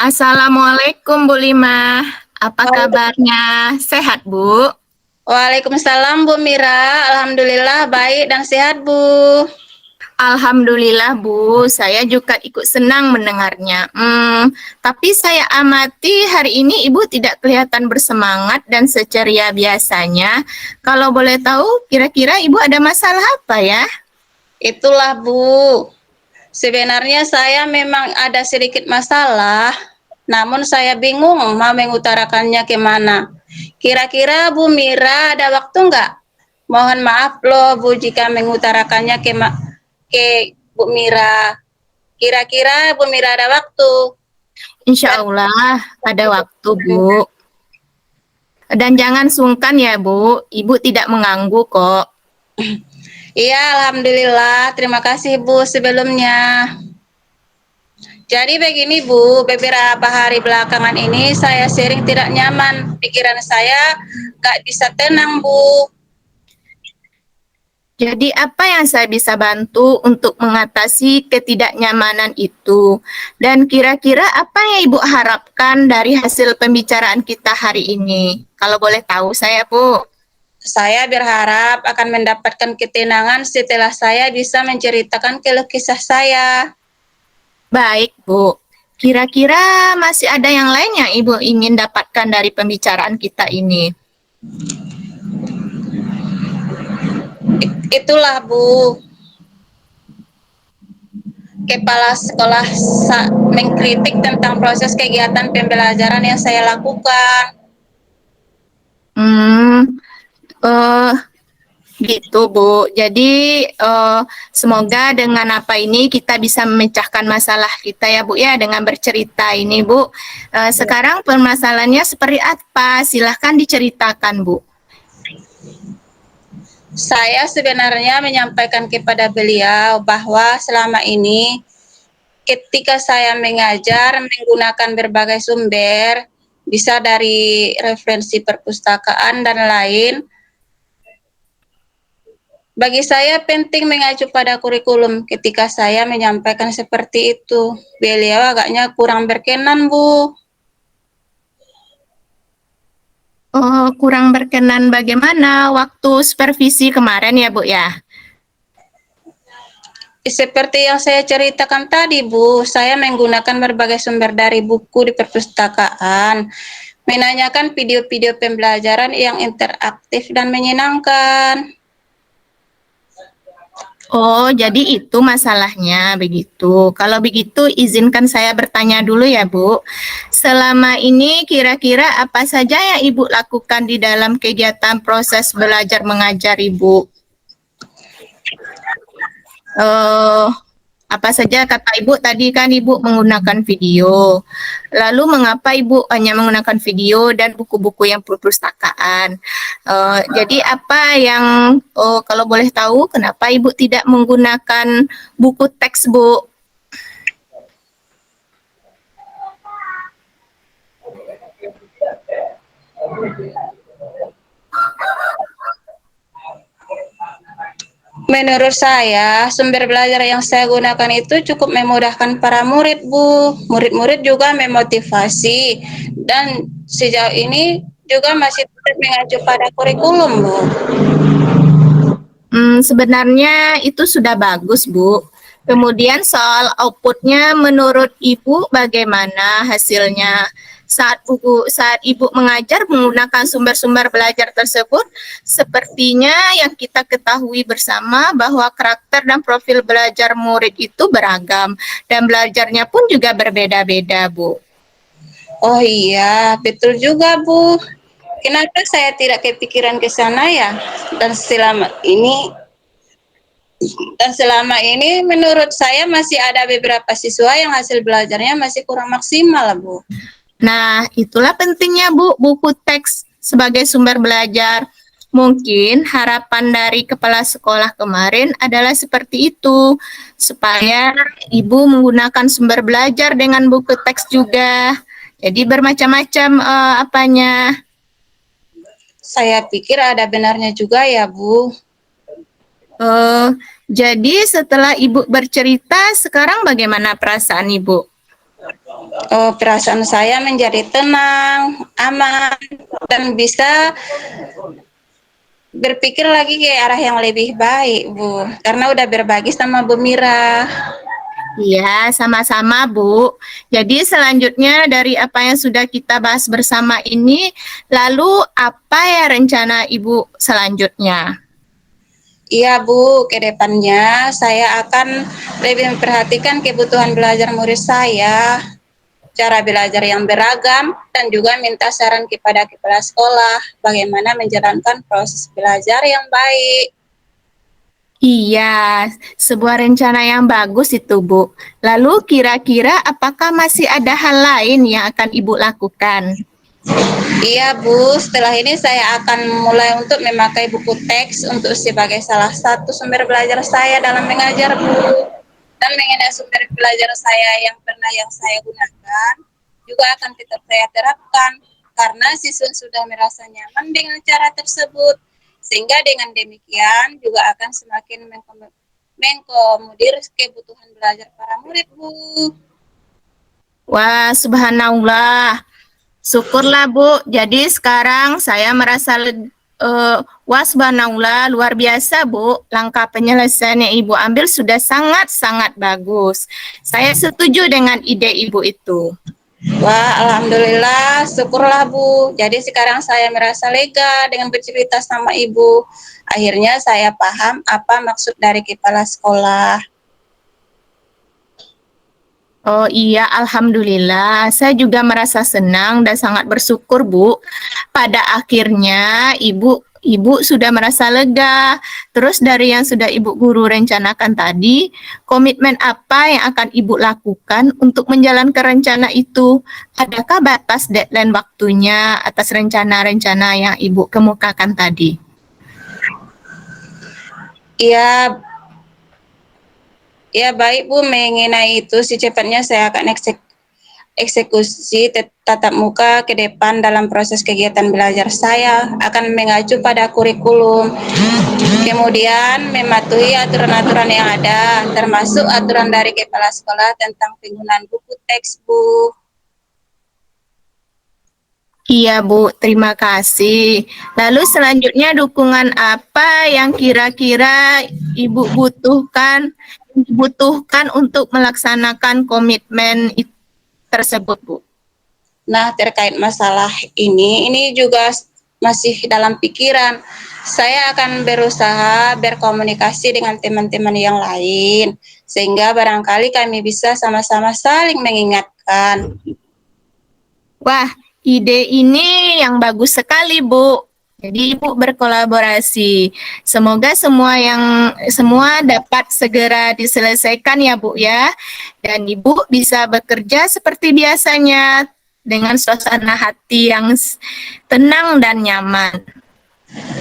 Assalamualaikum Bu Lima. Apa kabarnya? Sehat Bu? Waalaikumsalam Bu Mira, Alhamdulillah baik dan sehat Bu. Alhamdulillah Bu, saya juga ikut senang mendengarnya. Tapi saya amati hari ini Ibu tidak kelihatan bersemangat dan seceria biasanya. Kalau boleh tahu, kira-kira Ibu ada masalah apa ya? Itulah Bu, sebenarnya saya memang ada sedikit masalah, namun saya bingung mau mengutarakannya kemana. Kira-kira Bu Mira ada waktu nggak? Mohon maaf loh Bu jika mengutarakannya ke Bu Mira. Kira-kira Bu Mira ada waktu? Insya Allah ada waktu Bu. Dan jangan sungkan ya Bu, Ibu tidak mengganggu kok. Iya, Alhamdulillah. Terima kasih Bu sebelumnya. Jadi begini Bu, beberapa hari belakangan ini saya sering tidak nyaman. Pikiran saya nggak bisa tenang Bu. Jadi apa yang saya bisa bantu untuk mengatasi ketidaknyamanan itu? Dan kira-kira apa yang Ibu harapkan dari hasil pembicaraan kita hari ini? Kalau boleh tahu saya, Bu. Saya berharap akan mendapatkan ketenangan setelah saya bisa menceritakan keluh kesah saya. Baik, Bu. Kira-kira masih ada yang lain yang Ibu ingin dapatkan dari pembicaraan kita ini? Itulah Bu, kepala sekolah mengkritik tentang proses kegiatan pembelajaran yang saya lakukan. Hmm, eh, Gitu, Bu. Jadi, semoga dengan apa ini kita bisa memecahkan masalah kita ya, Bu, ya, dengan bercerita ini, Bu. Sekarang permasalahannya seperti apa? Silahkan diceritakan, Bu. Saya sebenarnya menyampaikan kepada beliau bahwa selama ini ketika saya mengajar menggunakan berbagai sumber, bisa dari referensi perpustakaan dan lain, bagi saya penting mengacu pada kurikulum. Ketika saya menyampaikan seperti itu, beliau agaknya kurang berkenan, Bu. Kurang berkenan bagaimana waktu supervisi kemarin ya, Bu, ya? Seperti yang saya ceritakan tadi, Bu, saya menggunakan berbagai sumber dari buku di perpustakaan, menanyakan video-video pembelajaran yang interaktif dan menyenangkan. Oh, jadi itu masalahnya begitu. Kalau begitu, izinkan saya bertanya dulu ya, Bu. Selama ini kira-kira apa saja yang Ibu lakukan di dalam kegiatan proses belajar mengajar Ibu? Eh, apa saja kata Ibu tadi kan Ibu menggunakan video. Lalu mengapa Ibu hanya menggunakan video dan buku-buku yang perpustakaan? Jadi apa yang kalau boleh tahu kenapa Ibu tidak menggunakan buku teks Bu? Menurut saya, sumber belajar yang saya gunakan itu cukup memudahkan para murid, Bu. Murid-murid juga memotivasi dan sejauh ini juga masih tetap mengacu pada kurikulum, Bu. Sebenarnya itu sudah bagus, Bu. Kemudian soal outputnya menurut Ibu bagaimana hasilnya? Saat Ibu mengajar menggunakan sumber-sumber belajar tersebut, sepertinya yang kita ketahui bersama bahwa karakter dan profil belajar murid itu beragam dan belajarnya pun juga berbeda-beda, Bu. Oh iya, betul juga, Bu. Kenapa saya tidak kepikiran ke sana ya? Dan selama ini menurut saya masih ada beberapa siswa yang hasil belajarnya masih kurang maksimal, Bu. Nah, itulah pentingnya Bu, buku teks sebagai sumber belajar. Mungkin harapan dari kepala sekolah kemarin adalah seperti itu, supaya Ibu menggunakan sumber belajar dengan buku teks juga. Jadi bermacam-macam apanya. Saya pikir ada benarnya juga ya, Bu. Jadi setelah Ibu bercerita, sekarang bagaimana perasaan Ibu? Oh, perasaan saya menjadi tenang, aman, dan bisa berpikir lagi ke arah yang lebih baik, Bu. Karena udah berbagi sama Bu Mira. Iya, sama-sama, Bu. Jadi selanjutnya dari apa yang sudah kita bahas bersama ini, lalu apa ya rencana Ibu selanjutnya? Iya, Bu, ke depannya saya akan lebih memperhatikan kebutuhan belajar murid saya, cara belajar yang beragam, dan juga minta saran kepada kepala sekolah bagaimana menjalankan proses belajar yang baik. Iya, sebuah rencana yang bagus itu, Bu. Lalu kira-kira apakah masih ada hal lain yang akan Ibu lakukan? Iya, Bu, setelah ini saya akan mulai untuk memakai buku teks untuk sebagai salah satu sumber belajar saya dalam mengajar, Bu. Dan mengenai sumber belajar yang saya gunakan juga akan tetap saya terapkan karena siswa sudah merasa nyaman dengan cara tersebut. Sehingga dengan demikian juga akan semakin mengkomodir kebutuhan belajar para murid, Bu. Wah, subhanallah. Syukurlah, Bu. Jadi sekarang saya merasa wah, subhanallah, luar biasa, Bu. Langkah penyelesaian yang Ibu ambil sudah sangat-sangat bagus. Saya setuju dengan ide Ibu itu. Wah, alhamdulillah, syukurlah Bu. Jadi sekarang saya merasa lega dengan bercerita sama Ibu. Akhirnya saya paham apa maksud dari kepala sekolah. Oh iya, alhamdulillah. Saya juga merasa senang dan sangat bersyukur, Bu. Pada akhirnya Ibu sudah merasa lega. Terus dari yang sudah Ibu guru rencanakan tadi, komitmen apa yang akan Ibu lakukan untuk menjalankan rencana itu? Adakah batas deadline waktunya atas rencana-rencana yang Ibu kemukakan tadi? Iya, ya baik Bu, mengenai itu secepatnya saya akan eksekusi tatap muka ke depan dalam proses kegiatan belajar saya akan mengacu pada kurikulum. Kemudian mematuhi aturan-aturan yang ada, termasuk aturan dari kepala sekolah tentang penggunaan buku teks, Bu. Iya, Bu. Terima kasih. Lalu selanjutnya dukungan apa yang kira-kira Ibu butuhkan untuk melaksanakan komitmen tersebut, Bu? Nah, terkait masalah ini juga masih dalam pikiran. Saya akan berusaha berkomunikasi dengan teman-teman yang lain, sehingga barangkali kami bisa sama-sama saling mengingatkan. Wah, ide ini yang bagus sekali, Bu. Jadi Ibu berkolaborasi. Semoga semua dapat segera diselesaikan ya, Bu ya. Dan Ibu bisa bekerja seperti biasanya dengan suasana hati yang tenang dan nyaman.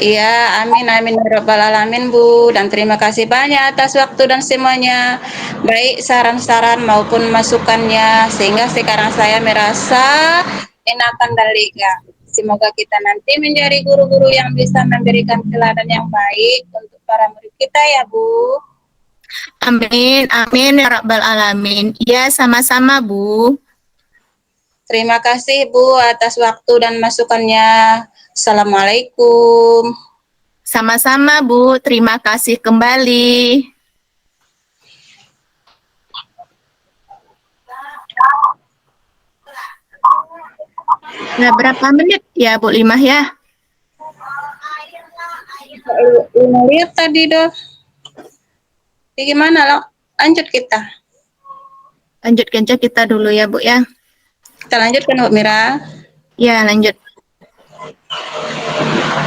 Iya, amin amin ya rabbal alamin Bu, dan terima kasih banyak atas waktu dan semuanya, baik saran-saran maupun masukannya, sehingga sekarang saya merasa enakan dan lega. Semoga kita nanti menjadi guru-guru yang bisa memberikan teladan yang baik untuk para murid kita ya Bu. Amin, amin ya rabbal alamin. Iya, sama-sama, Bu. Terima kasih Bu atas waktu dan masukannya. Assalamualaikum. Sama-sama, Bu. Terima kasih kembali. Nah, berapa menit ya, Bu Limah ya? Lihat tadi dong. Gimana lo? Lanjut kita. Lanjutkan aja kita dulu ya, Bu ya. Kita lanjutkan Bu Mira. Ya, lanjut.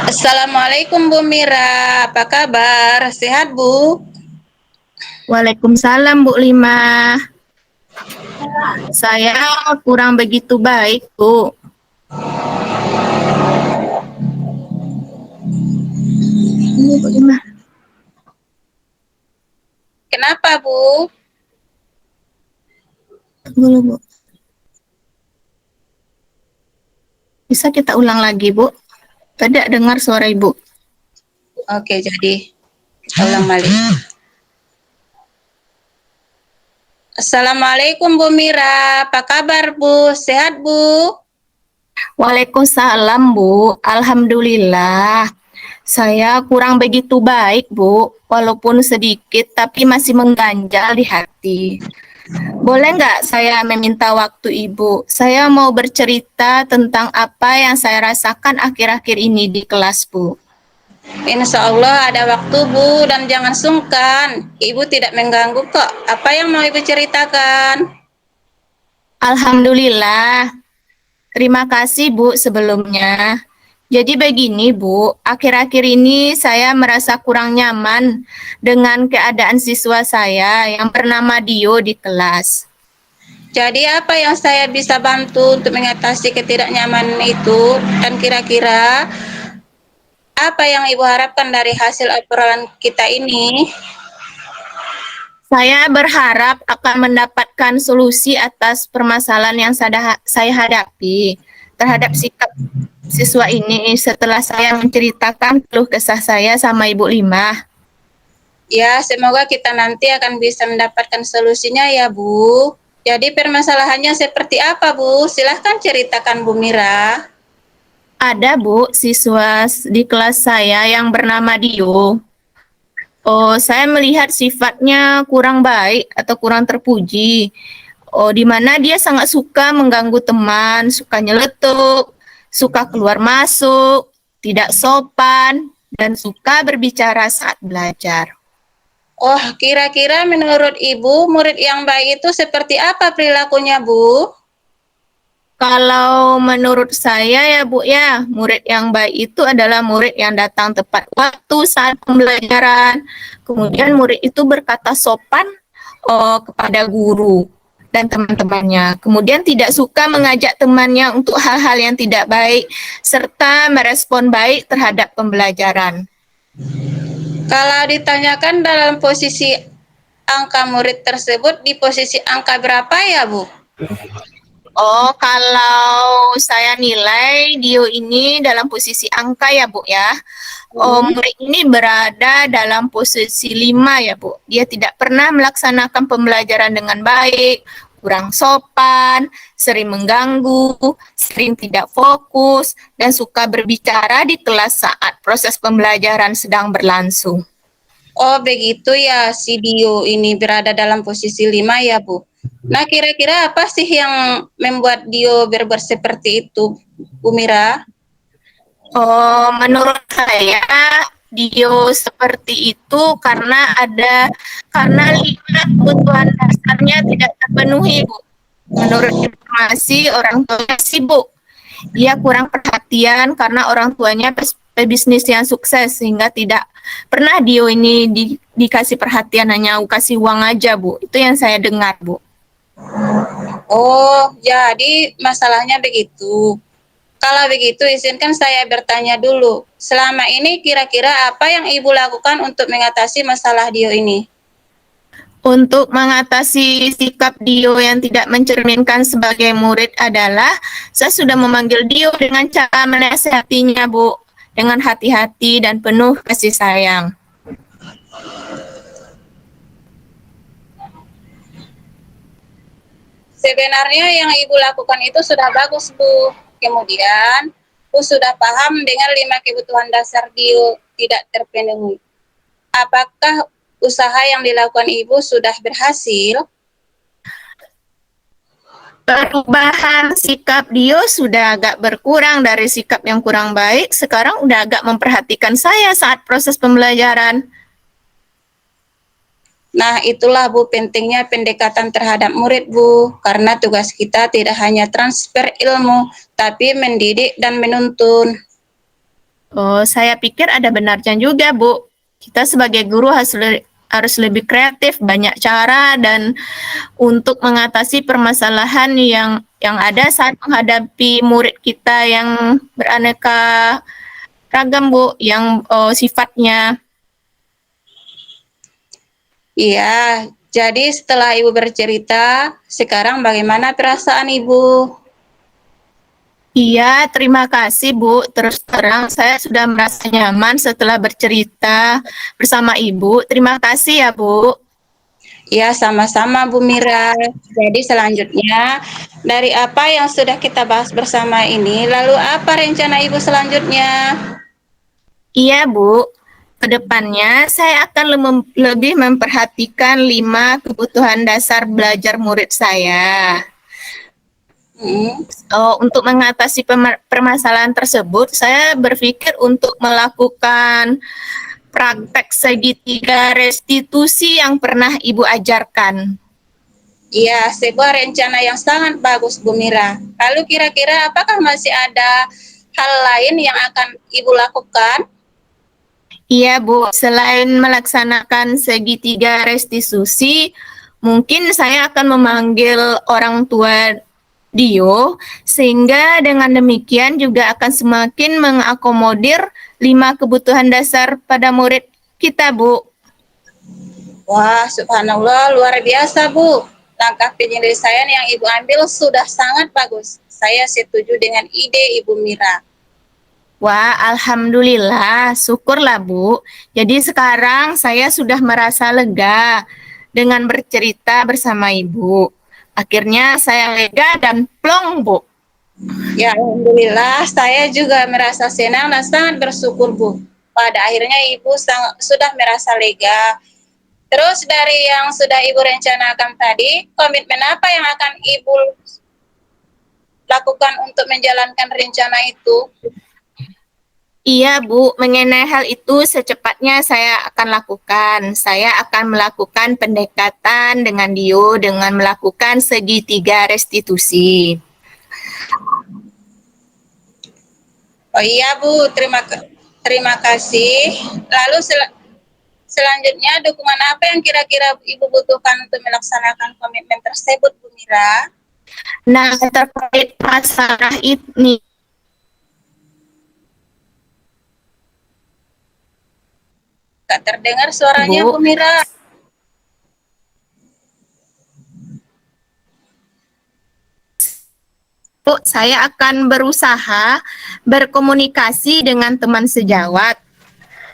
Assalamualaikum Bu Mira, apa kabar? Sehat Bu? Waalaikumsalam, Bu Limah. Saya kurang begitu baik, Bu. Ini Bu Limah. Kenapa Bu? Dulu, Bu. Bisa kita ulang lagi, Bu? Tidak dengar suara Ibu. Oke, jadi kita ulang balik. Assalamualaikum Bu Mira, apa kabar Bu? Sehat Bu? Waalaikumsalam, Bu. Alhamdulillah. Saya kurang begitu baik, Bu. Walaupun sedikit, tapi masih mengganjal di hati. Boleh nggak saya meminta waktu Ibu? Saya mau bercerita tentang apa yang saya rasakan akhir-akhir ini di kelas, Bu. Insya Allah ada waktu Bu dan jangan sungkan. Ibu tidak mengganggu kok. Apa yang mau Ibu ceritakan? Alhamdulillah. Terima kasih, Bu, sebelumnya. Jadi begini, Bu, akhir-akhir ini saya merasa kurang nyaman dengan keadaan siswa saya yang bernama Dio di kelas. Jadi apa yang saya bisa bantu untuk mengatasi ketidaknyamanan itu? Dan kira-kira apa yang Ibu harapkan dari hasil obrolan kita ini? Saya berharap akan mendapatkan solusi atas permasalahan yang saya hadapi terhadap sikap siswa ini setelah saya menceritakan keluh kesah saya sama Ibu Limah. Ya, semoga kita nanti akan bisa mendapatkan solusinya ya Bu. Jadi permasalahannya seperti apa Bu? Silahkan ceritakan Bu Mira. Ada, Bu, siswa di kelas saya yang bernama Dio. Oh, saya melihat sifatnya kurang baik atau kurang terpuji. Oh, di mana dia sangat suka mengganggu teman, suka nyeletuk, suka keluar masuk, tidak sopan, dan suka berbicara saat belajar. Oh, kira-kira menurut Ibu, murid yang baik itu seperti apa perilakunya Bu? Kalau menurut saya ya Bu ya, murid yang baik itu adalah murid yang datang tepat waktu saat pembelajaran. Kemudian murid itu berkata sopan kepada guru dan teman-temannya. Kemudian tidak suka mengajak temannya untuk hal-hal yang tidak baik, serta merespon baik terhadap pembelajaran. Kalau ditanyakan dalam posisi angka murid tersebut di posisi angka berapa ya Bu? Oh, kalau saya nilai Dio ini dalam posisi angka ya Bu ya. Murid ini berada dalam posisi 5 ya Bu. Dia tidak pernah melaksanakan pembelajaran dengan baik, kurang sopan, sering mengganggu, sering tidak fokus, dan suka berbicara di kelas saat proses pembelajaran sedang berlangsung. Oh, begitu ya, si Dio ini berada dalam posisi 5 ya Bu. Nah, kira-kira apa sih yang membuat Dio berbuat seperti itu, Bu Mira? Oh, menurut saya Dio seperti itu karena 5 kebutuhan dasarnya tidak terpenuhi, Bu. Menurut informasi orang tuanya sibuk. Dia kurang perhatian karena orang tuanya pebisnis yang sukses sehingga tidak pernah Dio ini dikasih perhatian, hanya kasih uang aja, Bu. Itu yang saya dengar, Bu. Oh, jadi masalahnya begitu. Kalau begitu, izinkan saya bertanya dulu. Selama ini kira-kira apa yang Ibu lakukan untuk mengatasi masalah Dio ini? Untuk mengatasi sikap Dio yang tidak mencerminkan sebagai murid adalah saya sudah memanggil Dio dengan cara menasihatinya, Bu, dengan hati-hati dan penuh kasih sayang. Sebenarnya yang Ibu lakukan itu sudah bagus, Bu. Kemudian, Bu sudah paham dengan 5 kebutuhan dasar Dio tidak terpenuhi. Apakah usaha yang dilakukan Ibu sudah berhasil? Perubahan sikap Dio sudah agak berkurang dari sikap yang kurang baik, sekarang udah agak memperhatikan saya saat proses pembelajaran. Nah, itulah Bu pentingnya pendekatan terhadap murid Bu, karena tugas kita tidak hanya transfer ilmu, tapi mendidik dan menuntun. Oh, saya pikir ada benarnya juga, Bu. Kita sebagai guru harus lebih kreatif, banyak cara dan untuk mengatasi permasalahan yang ada saat menghadapi murid kita yang beraneka ragam, Bu, yang sifatnya. Iya, jadi setelah Ibu bercerita, sekarang bagaimana perasaan Ibu? Iya, terima kasih Bu. Terus terang saya sudah merasa nyaman setelah bercerita bersama Ibu. Terima kasih ya Bu. Ya, sama-sama Bu Mira. Jadi selanjutnya, dari apa yang sudah kita bahas bersama ini, lalu apa rencana Ibu selanjutnya? Iya, Bu. Kedepannya saya akan lebih memperhatikan 5 kebutuhan dasar belajar murid saya. Hmm. Untuk mengatasi permasalahan tersebut, saya berpikir untuk melakukan praktek segitiga restitusi yang pernah Ibu ajarkan. Iya, sebuah rencana yang sangat bagus, Bu Mira. Lalu kira-kira apakah masih ada hal lain yang akan Ibu lakukan? Iya, Bu. Selain melaksanakan segitiga restitusi, mungkin saya akan memanggil orang tua Dio, sehingga dengan demikian juga akan semakin mengakomodir 5 kebutuhan dasar pada murid kita, Bu. Wah, subhanallah, luar biasa, Bu. Langkah penyelesaian yang Ibu ambil sudah sangat bagus. Saya setuju dengan ide Ibu Mira. Wah, alhamdulillah, syukurlah Bu. Jadi sekarang saya sudah merasa lega dengan bercerita bersama Ibu. Akhirnya saya lega dan plong, Bu. Ya, alhamdulillah, saya juga merasa senang dan sangat bersyukur, Bu. Pada akhirnya Ibu sudah merasa lega. Terus dari yang sudah Ibu rencanakan tadi, komitmen apa yang akan Ibu lakukan untuk menjalankan rencana itu? Iya, Bu, mengenai hal itu secepatnya saya akan lakukan. Saya akan melakukan pendekatan dengan Dio dengan melakukan segitiga restitusi. Oh iya, Bu, terima kasih. Lalu selanjutnya, dukungan apa yang kira-kira Ibu butuhkan untuk melaksanakan komitmen tersebut, Bu Mira? Nah, terkait masalah ini, Tak terdengar suaranya, Bu, Bu Mira. saya akan berusaha berkomunikasi dengan teman sejawat,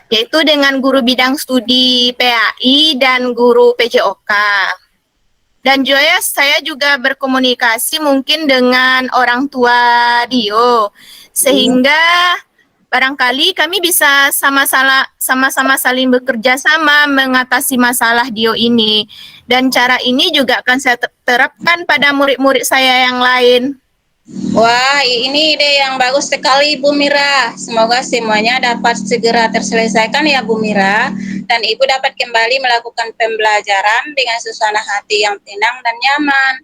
yaitu dengan guru bidang studi PAI dan guru PJOK. Dan juga saya juga berkomunikasi mungkin dengan orang tua Dio, sehingga barangkali kami bisa sama-sama saling bekerja sama mengatasi masalah Dio ini. Dan cara ini juga akan saya terapkan pada murid-murid saya yang lain. Wah, ini ide yang bagus sekali, Bu Mira. Semoga semuanya dapat segera terselesaikan ya, Bu Mira. Dan Ibu dapat kembali melakukan pembelajaran dengan suasana hati yang tenang dan nyaman.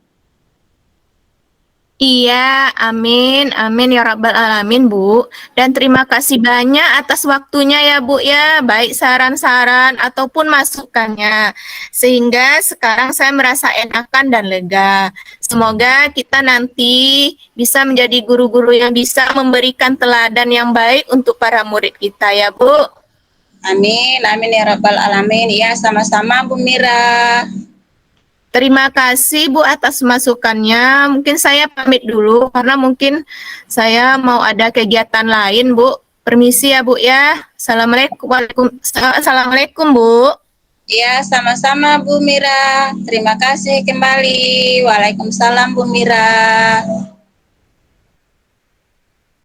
Iya, amin, amin ya Rabbal Alamin, Bu. Dan terima kasih banyak atas waktunya ya, Bu ya, baik saran-saran ataupun masukannya. Sehingga sekarang saya merasa enakan dan lega. Semoga kita nanti bisa menjadi guru-guru yang bisa memberikan teladan yang baik untuk para murid kita ya, Bu. Amin, amin ya Rabbal Alamin. Ya, sama-sama, Bu Mira. Terima kasih Bu atas masukannya. Mungkin saya pamit dulu karena mungkin saya mau ada kegiatan lain, Bu. Permisi ya, Bu ya. Assalamualaikum, Bu. Ya, sama-sama, Bu Mira. Terima kasih kembali. Waalaikumsalam, Bu Mira.